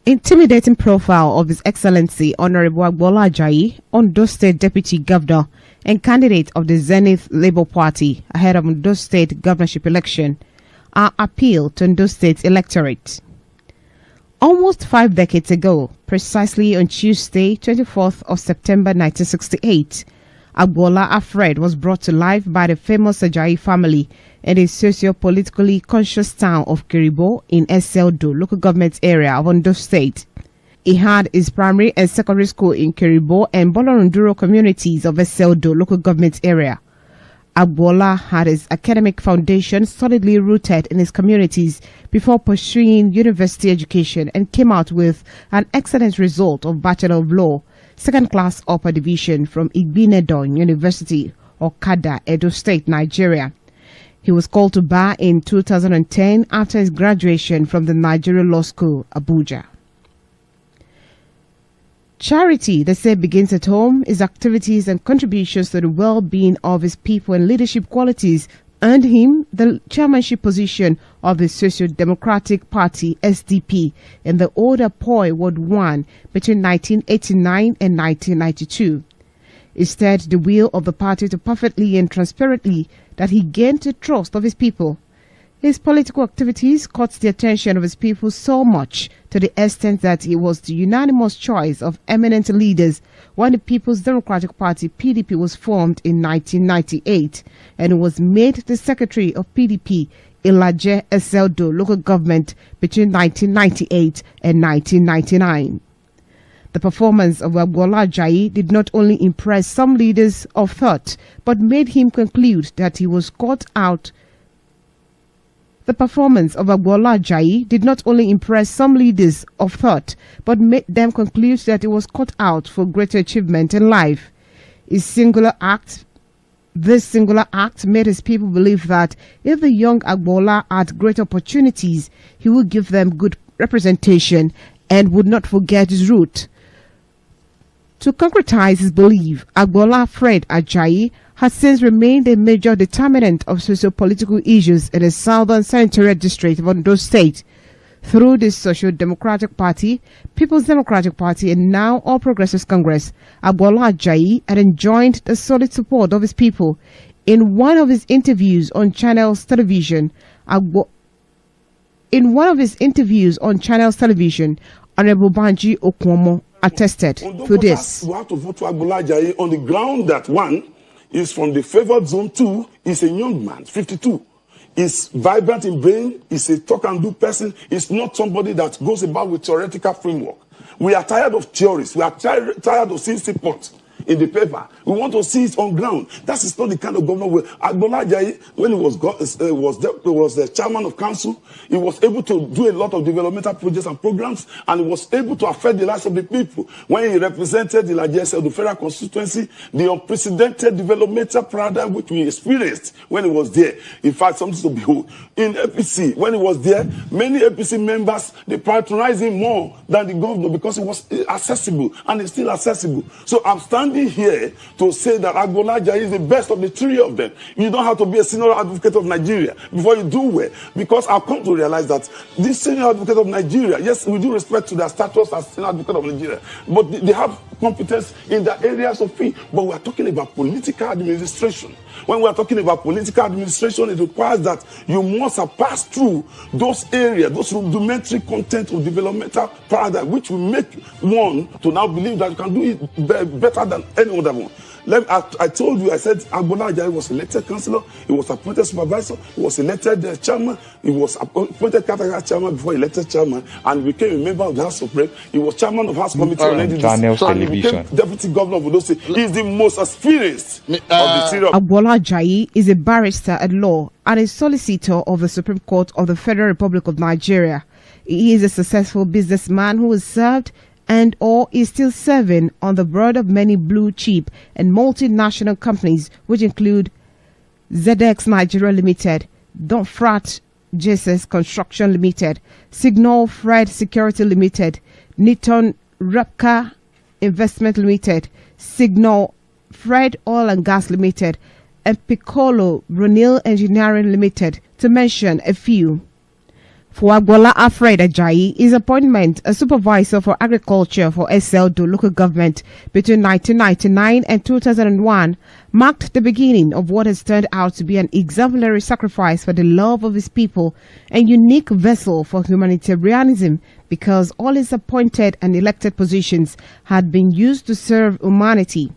Intimidating profile of His Excellency Honorable Agboola Ajayi, Ondo State Deputy Governor and candidate of the Zenith Labour Party ahead of Ondo State governorship election, are appeal to Ondo State Electorate. Almost 5 decades ago, precisely on Tuesday, 24th of September 1968, Agboola Alfred was brought to life by the famous Ajayi family in the socio-politically conscious town of Kiribo in Eseldo local government area of Ondo State. He had his primary and secondary school in Kiribo and Bolorunduro communities of Eseldo local government area. Agboola had his academic foundation solidly rooted in his communities before pursuing university education and came out with an excellent result of Bachelor of Law, second class upper division from Igbinedon University, Okada, Edo State, Nigeria. He was called to bar in 2010 after his graduation from the Nigeria Law School, Abuja. Charity, they say, begins at home. His activities and contributions to the well-being of his people and leadership qualities earned him the chairmanship position of the Socio-Democratic Party, SDP, in the Order Poi Ward 1 between 1989 and 1992. He stirred the wheel of the party to perfectly and transparently that he gained the trust of his people. His political activities caught the attention of his people so much to the extent that he was the unanimous choice of eminent leaders when the People's Democratic Party (PDP) was formed in 1998 and was made the secretary of PDP in Laje Eseldo local government between 1998 and 1999. The performance of Agboola Ajayi did not only impress some leaders of thought, but made him conclude that he was caught out. The performance of Agboola Ajayi did not only impress some leaders of thought, but made them conclude that he was caught out for greater achievement in life. This singular act made his people believe that if the young Agboola had great opportunities, he would give them good representation and would not forget his root. To concretize his belief, Agboola Alfred Ajayi has since remained a major determinant of socio-political issues in the southern senatorial district of Ondo State. Through the Social Democratic Party, People's Democratic Party, and now All Progressives Congress, Agboola Ajayi had enjoyed the solid support of his people. In one of his interviews on Channels Television, Honorable Banji Okwomo attested to this. We have to vote for Agboola Ajayi on the ground that one is from the favored zone, two is a young man, 52. Is vibrant in brain, is a talk and do person, is not somebody that goes about with theoretical framework. We are tired of theories. We are tired of seeing reports in the paper. We want to see it on ground. That is not the kind of governor. Agboola Ajayi, when he was the chairman of council, he was able to do a lot of developmental projects and programs, and he was able to affect the lives of the people. When he represented the largest of the federal constituency, the unprecedented developmental paradigm which we experienced when he was there. In fact, something to behold. In APC, when he was there, many APC members, they patronized him more than the governor because he was accessible, and he's still accessible. So I'm standing here to say that Agboola Ajayi is the best of the three of them. You don't have to be a senior advocate of Nigeria before you do well, because I've come to realize that this senior advocate of Nigeria, yes, we do respect to their status as senior advocate of Nigeria, but they have competence in the areas of fee. But we are talking about political administration. When we are talking about political administration, it requires that you must have passed through those areas, those rudimentary content of developmental paradigm, which will make one to now believe that you can do it better than any other one. I told you, I said Agboola Ajayi was elected councillor, he was appointed supervisor, he was elected chairman, he was appointed category chairman before elected chairman, and became a member of the House of Rep. He was chairman of House Committee on NDDC, and he became deputy governor of Ondo State. He is the most experienced of the series. Agboola Ajayi is a barrister at law and a solicitor of the Supreme Court of the Federal Republic of Nigeria. He is a successful businessman who has served and or is still serving on the board of many blue chip and multinational companies, which include ZX Nigeria Limited, Donfrat Jesus Construction Limited, Signal Fred Security Limited, Niton Repka Investment Limited, Signal Fred Oil and Gas Limited, and Piccolo Brunel Engineering Limited, to mention a few. For Agboola Ajayi, his appointment as supervisor for agriculture for Ondo local government between 1999 and 2001 marked the beginning of what has turned out to be an exemplary sacrifice for the love of his people and unique vessel for humanitarianism, because all his appointed and elected positions had been used to serve humanity.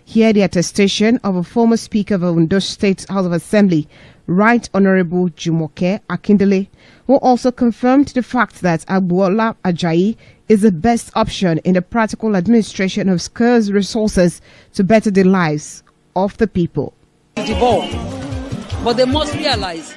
Here the attestation of a former Speaker of Ondo State House of Assembly, Right Honorable Jumoke Akindele, who also confirmed the fact that Agboola Ajayi is the best option in the practical administration of scarce resources to better the lives of the people. But they must realize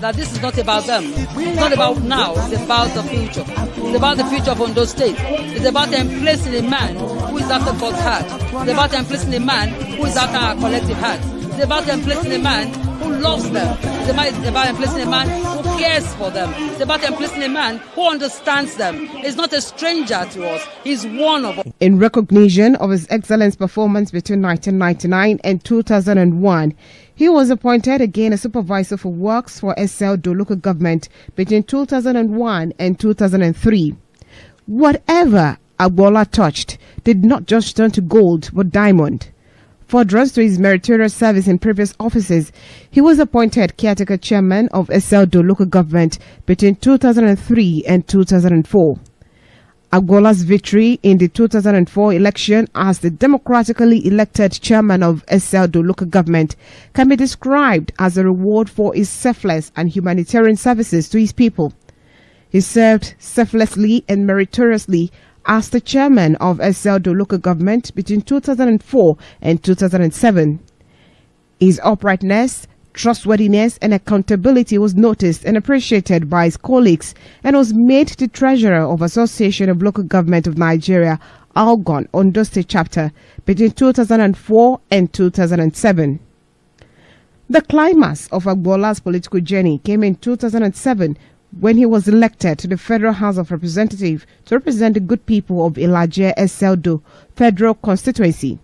that this is not about them. It's not about now, it's about the future. It's about the future of Ondo State. It's about them placing a man who is after God's heart. It's about them placing a man who is after our collective heart. It's about them placing a man who loves them. It's about them placing a man who cares for them. It's about them placing a man who understands them. He's not a stranger to us. He's one of us. In recognition of his excellent performance between 1999 and 2001, he was appointed again as supervisor for works for Ondo local government between 2001 and 2003. Whatever Agboola touched did not just turn to gold but diamond. Furtherance to his meritorious service in previous offices, he was appointed caretaker chairman of Ondo local government between 2003 and 2004. Agboola's victory in the 2004 election as the democratically elected chairman of Ondo local government can be described as a reward for his selfless and humanitarian services to his people. He served selflessly and meritoriously as the chairman of Ondo local government between 2004 and 2007. His uprightness, trustworthiness and accountability was noticed and appreciated by his colleagues and was made the treasurer of Association of Local Government of Nigeria, Algon, Ondo State Chapter between 2004 and 2007. The climax of Agboola's political journey came in 2007 when he was elected to the Federal House of Representatives to represent the good people of Ilaje Ondo Federal Constituency.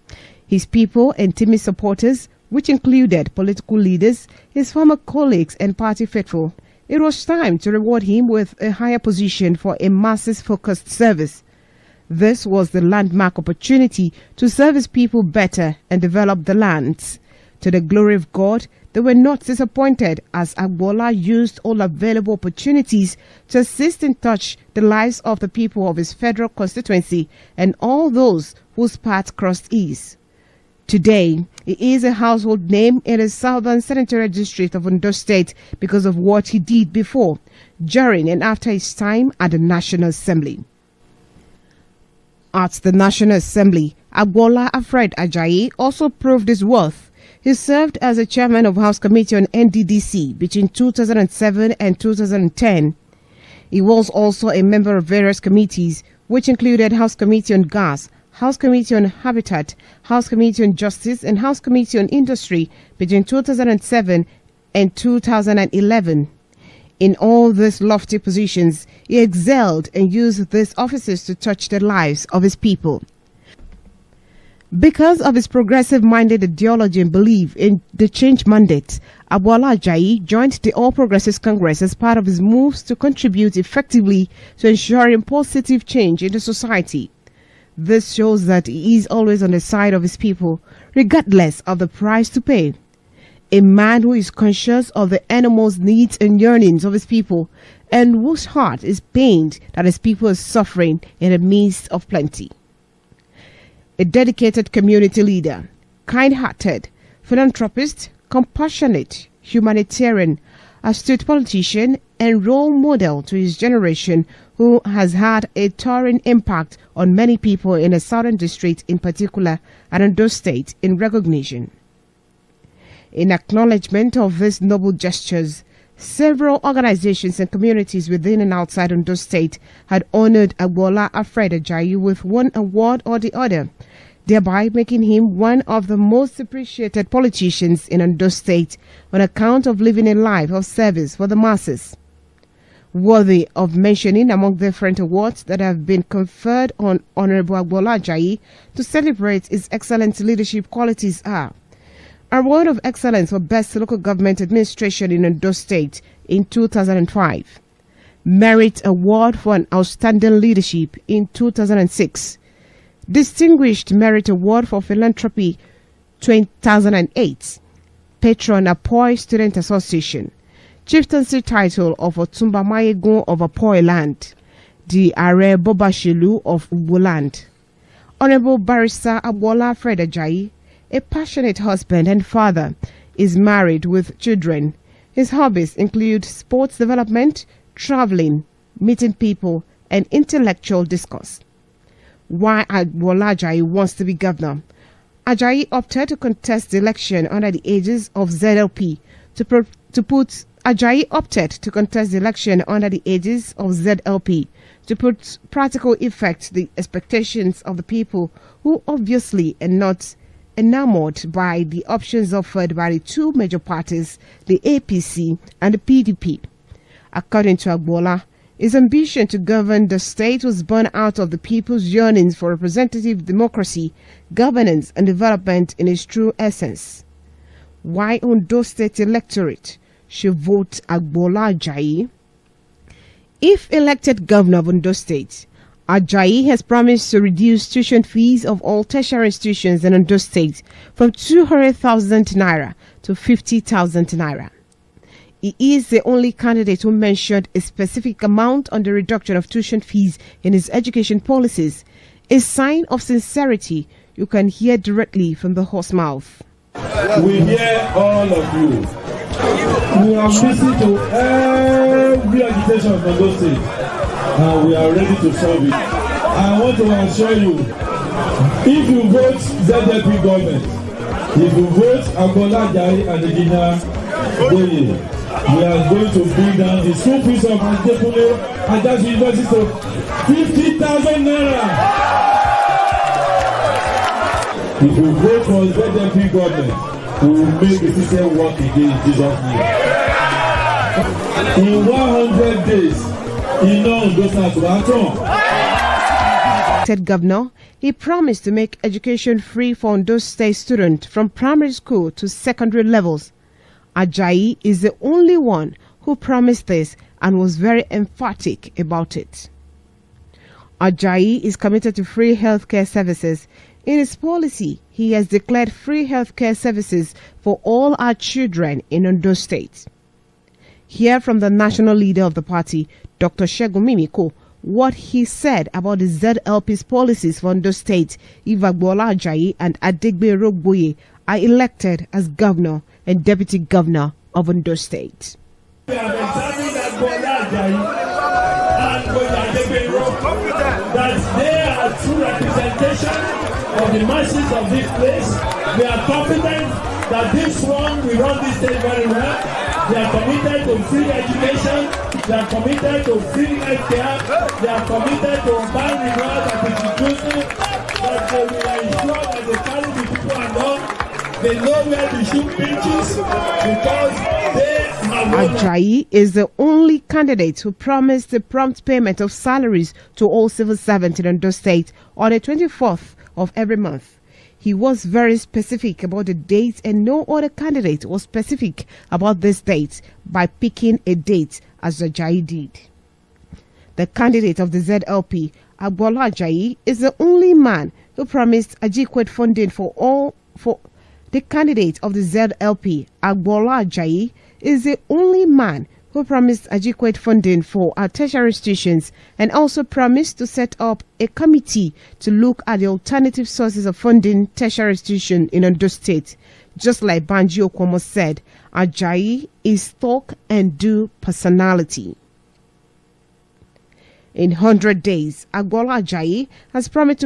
His people and timid supporters, which included political leaders, his former colleagues and party faithful, it was time to reward him with a higher position for a masses-focused service. This was the landmark opportunity to serve his people better and develop the lands. To the glory of God, they were not disappointed as Agboola used all available opportunities to assist and touch the lives of the people of his federal constituency and all those whose paths crossed his. Today, he is a household name in the southern senatorial district of Ondo State because of what he did before, during and after his time at the National Assembly. At the National Assembly, Agboola Ajayi also proved his worth. He served as a chairman of House Committee on NDDC between 2007 and 2010. He was also a member of various committees, which included House Committee on Gas, House Committee on Habitat, House Committee on Justice, and House Committee on Industry between 2007 and 2011. In all these lofty positions, he excelled and used these offices to touch the lives of his people. Because of his progressive-minded ideology and belief in the change mandate, Agboola Ajayi joined the All Progressives Congress as part of his moves to contribute effectively to ensuring positive change in the society. This shows that he is always on the side of his people, regardless of the price to pay. A man who is conscious of the animals' needs and yearnings of his people, and whose heart is pained that his people are suffering in the midst of plenty. A dedicated community leader, kind-hearted, philanthropist, compassionate, humanitarian, astute politician, and role model to his generation, who has had a towering impact on many people in the Southern District in particular and Ondo State in recognition. In acknowledgement of these noble gestures, several organizations and communities within and outside Ondo State had honored Agboola Ajayi with one award or the other, thereby making him one of the most appreciated politicians in Ondo State on account of living a life of service for the masses. Worthy of mentioning among different awards that have been conferred on Honorable Agboola Ajayi to celebrate his excellent leadership qualities are Award of Excellence for Best Local Government Administration in Ondo State in 2005, Merit Award for an Outstanding Leadership in 2006. Distinguished Merit Award for Philanthropy 2008. Patron Apoy Student Association. Chieftaincy title of Otumba Mayegun of Apoy Land. The Are Bobashelu of Ubuland. Honorable Barrister Agboola Ajayi, a passionate husband and father, is married with children. His hobbies include sports development, traveling, meeting people, and intellectual discourse. Why Agboola Ajayi wants to be governor? Ajayi opted to contest the election under the aegis of ZLP to put practical effect to the expectations of the people who obviously are not enamored by the options offered by the two major parties, the APC and the PDP. According to Agboola, his ambition to govern the state was born out of the people's yearnings for representative democracy, governance and development in its true essence. Why Ondo State Electorate should vote Agboola Ajayi? If elected governor of Ondo State, Ajayi has promised to reduce tuition fees of all tertiary institutions in Ondo State from 200,000 naira to 50,000 naira. He is the only candidate who mentioned a specific amount on the reduction of tuition fees in his education policies, a sign of sincerity you can hear directly from the horse's mouth. We hear all of you. We have listened to every agitation of Ondo State, and we are ready to solve it. I want to assure you, if you vote ZLP government, if you vote Agboola Ajayi and Engineer Boye, we are going to bring down the school fees of Agboola Ajayi University to 50,000 naira. If you vote for ZLP government, we will make the system work again in Jesus' name. In 100 days, Said governor, he promised to make education free for Ondo State students from primary school to secondary levels. Ajayi is the only one who promised this and was very emphatic about it. Ajayi is committed to free healthcare services. In his policy, he has declared free healthcare services for all our children in Ondo State. Hear from the national leader of the party, Dr. Segun Mimiko, what he said about the ZLP's policies for Ondo State if Agboola Ajayi and Adegbero Boye are elected as governor and deputy governor of Ondo State. We have examined Agboola Ajayi and Adegbero that they are true representation of the masses of this place. We are confident that this one will run this state very well. They are committed to free education. They are committed to free healthcare. They are committed to ban the law that is inclusive. That they will ensure that they carry the people along. They know where the shoe pinches because they are. Ajayi is the only candidate who promised the prompt payment of salaries to all civil servants in Ondo State on the 24th of every month. He was very specific about the date, and no other candidate was specific about this date by picking a date as Ajayi did. The candidate of the ZLP, Agboola Ajayi, is the only man who promised adequate funding for the candidate of the ZLP, Agboola Ajayi, is the only man who promised adequate funding for our tertiary institutions and also promised to set up a committee to look at the alternative sources of funding tertiary institutions in Ondo State. Just like Banji Okwomo said, Ajayi is talk and do personality. In 100 days, Agboola Ajayi has promised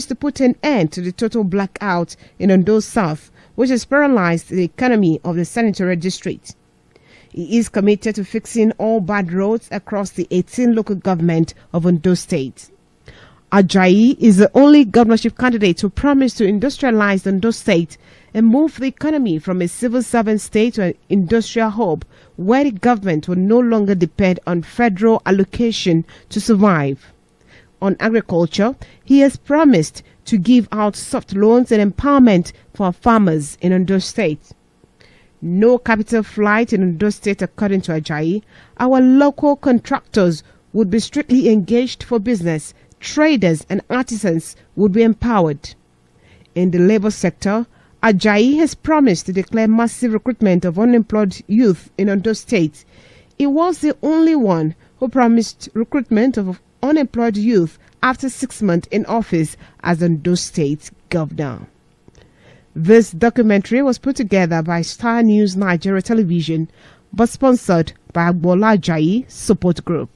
to put an end to the total blackout in Ondo South, which has paralyzed the economy of the senatorial district. He is committed to fixing all bad roads across the 18 local government of Ondo State. Ajayi is the only governorship candidate who promised to industrialize Ondo State and move the economy from a civil servant state to an industrial hub where the government will no longer depend on federal allocation to survive. On agriculture, he has promised to give out soft loans and empowerment for farmers in Ondo State. No capital flight in Ondo State, according to Ajayi. Our local contractors would be strictly engaged for business. Traders and artisans would be empowered. In the labor sector, Ajayi has promised to declare massive recruitment of unemployed youth in Ondo State. He was the only one who promised recruitment of unemployed youth after 6 months in office as Ondo State governor. This documentary was put together by Star News Nigeria Television, but sponsored by Agboola Ajayi Support Group.